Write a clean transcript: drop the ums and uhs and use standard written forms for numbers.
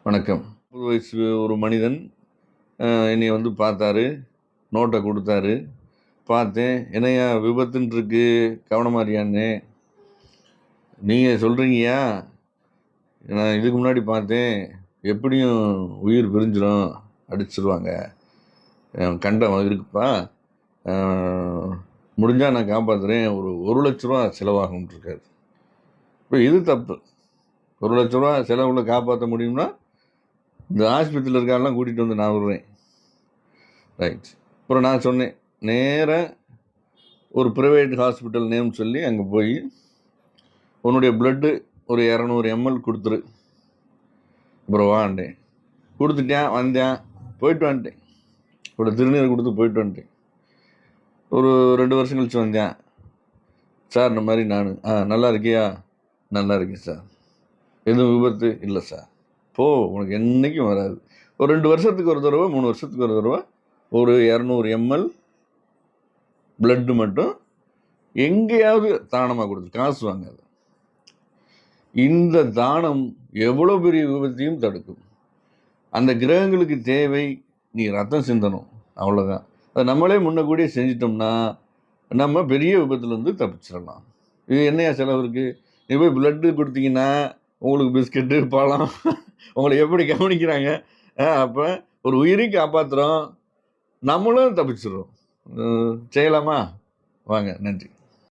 வணக்கம். 30 வயசு ஒரு மனிதன் என்னைய வந்து பார்த்தாரு. நோட்ட குடுத்தாரு. பார்த்தேன். "என்னய்யா விபத்துன்னு இருக்கு, கவனமா இருயான்னேன்." "நீங்க சொல்றீங்கய்யா, நான் இதுக்கு முன்னாடி பார்த்தேன். எப்படியும் உயிர் பிரிஞ்சிரும். அடிச்சுருவாங்க. கண்டம் இருக்குப்பா. அ முடிஞ்சா நான் காப்பாத்துறேன். ஒரு ரூ. 1,00,000 செலவாகும்ன்ருக்காரு." இப்ப இது தப்பு. ரூ. 1,00,000 செலவுல காப்பாத்த முடியும்னா, இந்த ஆஸ்பத்திரியில இருக்கான்லாம் கூட்டிட்டு வந்து நான் விடுறேன். ரைட். அப்புறம் நான் சொன்னேன், நேரா ஒரு பிரைவேட் ஹாஸ்பிட்டல் நேம் சொல்லி அங்கே போய் உன்னுடைய பிளட்டு ஒரு 200 எம்எல் கொடுத்துரு. அப்புறம் வாண்டேன். கொடுத்துட்டேன், வந்தேன், போயிட்டு வந்துட்டேன். ஒரு திருநீர் கொடுத்து போயிட்டு வந்துட்டேன். ஒரு 2 வருஷம் கழிச்சு வந்தேன். சார் இந்த மாதிரி நான் நல்லா இருக்கியா? நல்லா இருக்கேன் சார். எதுவும் விபத்து? இல்லை சார். போ, உனக்கு என்றைக்கும் வராது. ஒரு 2 வருஷத்துக்கு ஒரு தடவை 3 வருஷத்துக்கு ஒரு தடவை ஒரு 200 எம்எல் பிளட்டு மட்டும் எங்கேயாவது தானமாக கொடுத்து காசு வாங்காது. இந்த தானம் எவ்வளோ பெரிய விபத்தையும் தடுக்கும். அந்த கிரகங்களுக்கு தேவை நீ ரத்தம் சிந்தணும், அவ்வளோதான். அதை நம்மளே முன்னக்கூடியே செஞ்சிட்டோம்னா நம்ம பெரிய விபத்துலேருந்து தப்பிச்சிடலாம். இது என்னையா செலவு இருக்குது? நீ போய் பிளட்டு கொடுத்தீங்கன்னா உங்களுக்கு பிஸ்கட்டு, பழம் உங்களை எப்படி கவனிக்கிறாங்க? அப்போ ஒரு உயிரையும் காப்பாற்றுறோம், நம்மளும் தப்பிச்சிடுறோம். செய்யலாமா? வாங்க. நன்றி.